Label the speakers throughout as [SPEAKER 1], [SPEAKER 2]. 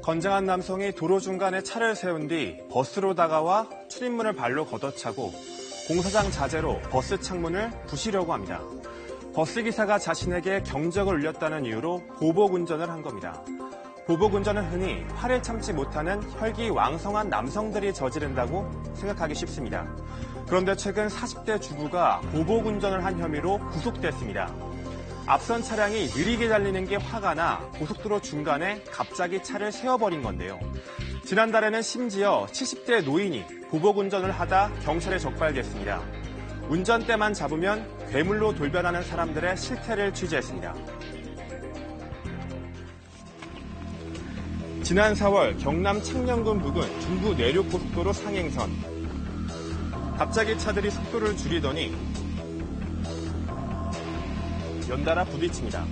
[SPEAKER 1] 건장한 남성이 도로 중간에 차를 세운 뒤 버스로 다가와 출입문을 발로 걷어차고 공사장 자재로 버스 창문을 부시려고 합니다. 버스기사가 자신에게 경적을 울렸다는 이유로 보복운전을 한 겁니다. 보복운전은 흔히 화를 참지 못하는 혈기왕성한 남성들이 저지른다고 생각하기 쉽습니다. 그런데 최근 40대 주부가 보복운전을 한 혐의로 구속됐습니다. 앞선 차량이 느리게 달리는 게 화가 나 고속도로 중간에 갑자기 차를 세워버린 건데요. 지난달에는 심지어 70대 노인이 보복운전을 하다 경찰에 적발됐습니다. 운전대만 잡으면 괴물로 돌변하는 사람들의 실태를 취재했습니다. 지난 4월 경남 창녕군 부근 중부 내륙고속도로 상행선. 갑자기 차들이 속도를 줄이더니 연달아 부딪힙니다.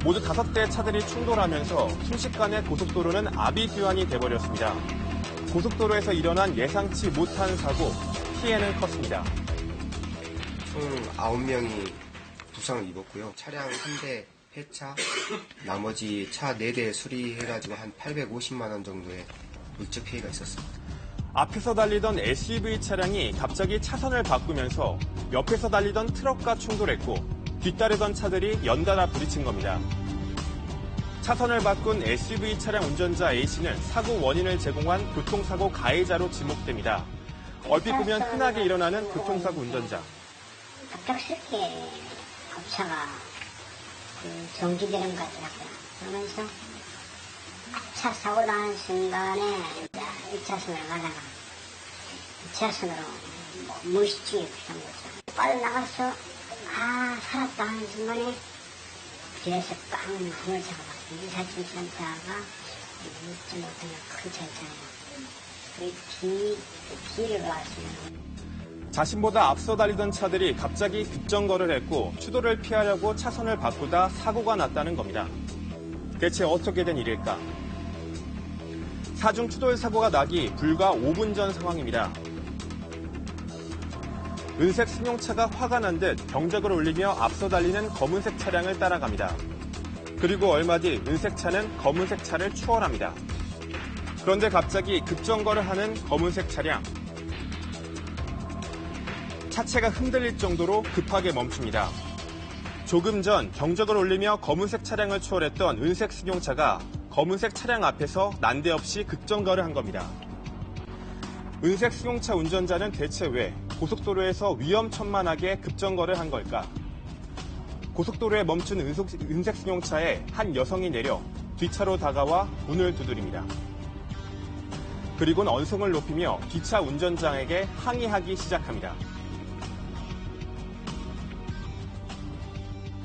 [SPEAKER 1] 모두 5대의 차들이 충돌하면서 순식간에 고속도로는 아비규환이 돼버렸습니다. 고속도로에서 일어난 예상치 못한 사고, 피해는 컸습니다.
[SPEAKER 2] 총 9명이 부상을 입었고요. 차량 1대 폐차, 나머지 차 4대 수리해가지고 한 850만 원 정도의 물적 피해가 있었습니다.
[SPEAKER 1] 앞에서 달리던 SUV 차량이 갑자기 차선을 바꾸면서 옆에서 달리던 트럭과 충돌했고 뒤따르던 차들이 연달아 부딪힌 겁니다. 차선을 바꾼 SUV 차량 운전자 A씨는 사고 원인을 제공한 교통사고 가해자로 지목됩니다. 얼핏 보면 흔하게 일어나는 교통사고 운전자.
[SPEAKER 3] 갑작스럽게 앞차가 정지되는 것 같더라고요. 그러면서 차 사고 나는 순간에 1차선으로 가다가 2차선으로 물시치게 한 거죠. 빠져나가서 살았다 하는 순간에 뒤에서 빵 하늘 차가 봤어요. 2사층 차가 묻지 못하는 큰 차 있잖아요. 그 뒤를 봤어요.
[SPEAKER 1] 자신보다 앞서 달리던 차들이 갑자기 급정거를 했고 추돌을 피하려고 차선을 바꾸다 사고가 났다는 겁니다. 대체 어떻게 된 일일까? 사중 추돌 사고가 나기 불과 5분 전 상황입니다. 은색 승용차가 화가 난 듯 경적을 울리며 앞서 달리는 검은색 차량을 따라갑니다. 그리고 얼마 뒤 은색 차는 검은색 차를 추월합니다. 그런데 갑자기 급정거를 하는 검은색 차량. 차체가 흔들릴 정도로 급하게 멈춥니다. 조금 전 경적을 울리며 검은색 차량을 추월했던 은색 승용차가 검은색 차량 앞에서 난데없이 급정거를 한 겁니다. 은색 승용차 운전자는 대체 왜 고속도로에서 위험천만하게 급정거를 한 걸까? 고속도로에 멈춘 은색 승용차에 한 여성이 내려 뒷차로 다가와 문을 두드립니다. 그리고는 언성을 높이며 뒷차 운전자에게 항의하기 시작합니다.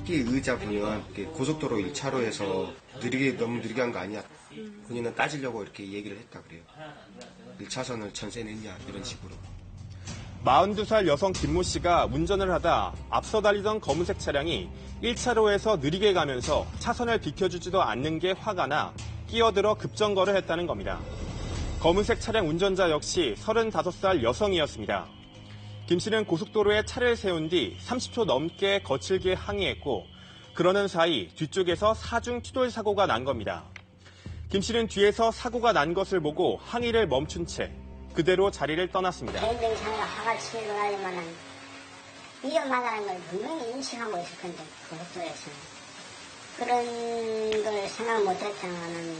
[SPEAKER 2] 의자분은 고속도로 1차로에서 너무 느리게 한 거 아니냐. 본인은 따지려고 이렇게 얘기를 했다 그래요. 1차선을 전세냈냐 이런 식으로.
[SPEAKER 1] 42살 여성 김모 씨가 운전을 하다 앞서 달리던 검은색 차량이 1차로에서 느리게 가면서 차선을 비켜주지도 않는 게 화가 나 끼어들어 급정거를 했다는 겁니다. 검은색 차량 운전자 역시 35살 여성이었습니다. 김 씨는 고속도로에 차를 세운 뒤 30초 넘게 거칠게 항의했고 그러는 사이 뒤쪽에서 사중 추돌 사고가 난 겁니다. 김 씨는 뒤에서 사고가 난 것을 보고 항의를 멈춘 채 그대로 자리를 떠났습니다.
[SPEAKER 3] 대행차가 화가 치고 가려면은 위험하다는 걸 분명히 인식하고 있을 건데 고속도로에서는 그런 걸 생각 못했다는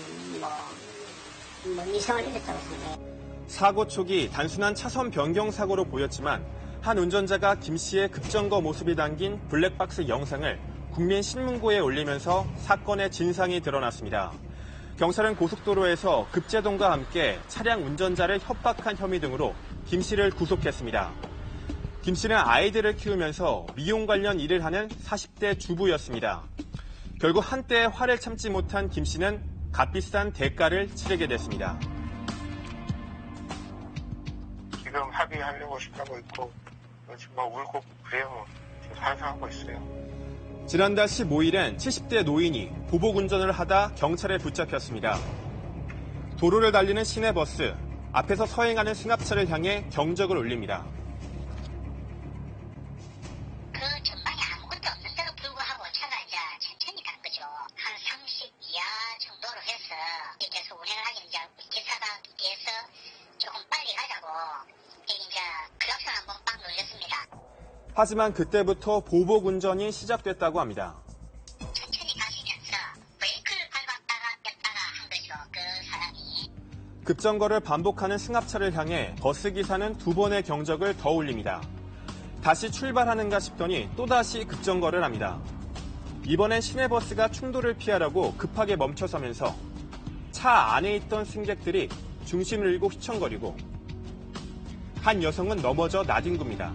[SPEAKER 3] 이성을 잃었다고 생각해요.
[SPEAKER 1] 사고 초기 단순한 차선 변경 사고로 보였지만 한 운전자가 김 씨의 급정거 모습이 담긴 블랙박스 영상을 국민신문고에 올리면서 사건의 진상이 드러났습니다. 경찰은 고속도로에서 급제동과 함께 차량 운전자를 협박한 혐의 등으로 김 씨를 구속했습니다. 김 씨는 아이들을 키우면서 미용 관련 일을 하는 40대 주부였습니다. 결국 한때의 화를 참지 못한 김 씨는 값비싼 대가를 치르게 됐습니다.
[SPEAKER 4] 지금 합의하려고 싶다고 있고 지금 울고 그래요. 지금 반성하고 있어요.
[SPEAKER 1] 지난달 15일엔 70대 노인이 보복운전을 하다 경찰에 붙잡혔습니다. 도로를 달리는 시내버스, 앞에서 서행하는 승합차를 향해 경적을 울립니다.
[SPEAKER 3] 그 전방에 아무것도 없는데도 불구하고 차가 이제 천천히 간 거죠. 한 30 이하 정도로 해서 계속 운행을 하긴 이제 기사가 뒤에서 조금 빨리 가자고 이제 클락션 한번 빵 눌렸습니다.
[SPEAKER 1] 하지만 그때부터 보복 운전이 시작됐다고 합니다.
[SPEAKER 3] 천천히 가시면서 브레이크를 밟았다가 뺐다가 한 거죠. 그 사람이.
[SPEAKER 1] 급정거를 반복하는 승합차를 향해 버스 기사는 2번의 경적을 더 울립니다. 다시 출발하는가 싶더니 또다시 급정거를 합니다. 이번엔 시내버스가 충돌을 피하려고 급하게 멈춰서면서 차 안에 있던 승객들이 중심을 잃고 휘청거리고 한 여성은 넘어져 나뒹굽니다.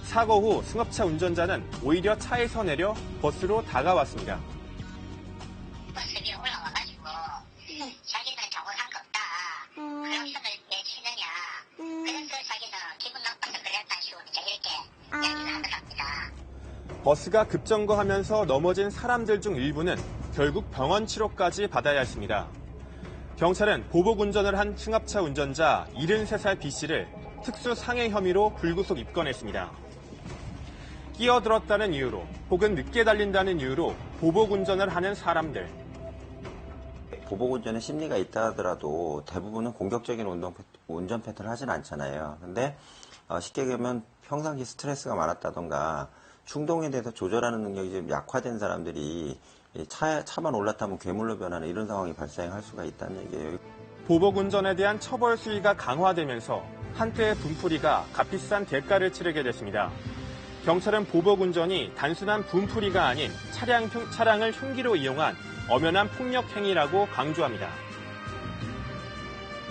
[SPEAKER 1] 사고 후 승합차 운전자는 오히려 차에서 내려 버스로 다가왔습니다.
[SPEAKER 3] 버스 위에 올라와가지고 자기는 잘못한 거 없다. 클락션을 왜 치느냐. 그래서 자기는 기분 나빠서 그랬다는 식으로 이렇게 이야기를 하더랍니다.
[SPEAKER 1] 버스가 급정거하면서 넘어진 사람들 중 일부는 결국 병원 치료까지 받아야 했습니다. 경찰은 보복 운전을 한 승합차 운전자 73살 B씨를 특수 상해 혐의로 불구속 입건했습니다. 끼어들었다는 이유로 혹은 늦게 달린다는 이유로 보복 운전을 하는 사람들.
[SPEAKER 5] 보복 운전에 심리가 있다 하더라도 대부분은 공격적인 운전 패턴을 하진 않잖아요. 근데 쉽게 얘기하면 평상시 스트레스가 많았다던가 충동에 대해서 조절하는 능력이 좀 약화된 사람들이 차만 올라타면 괴물로 변하는 이런 상황이 발생할 수가 있다는 얘기예요.
[SPEAKER 1] 보복 운전에 대한 처벌 수위가 강화되면서 한때의 분풀이가 값비싼 대가를 치르게 됐습니다. 경찰은 보복 운전이 단순한 분풀이가 아닌 차량을 흉기로 이용한 엄연한 폭력 행위라고 강조합니다.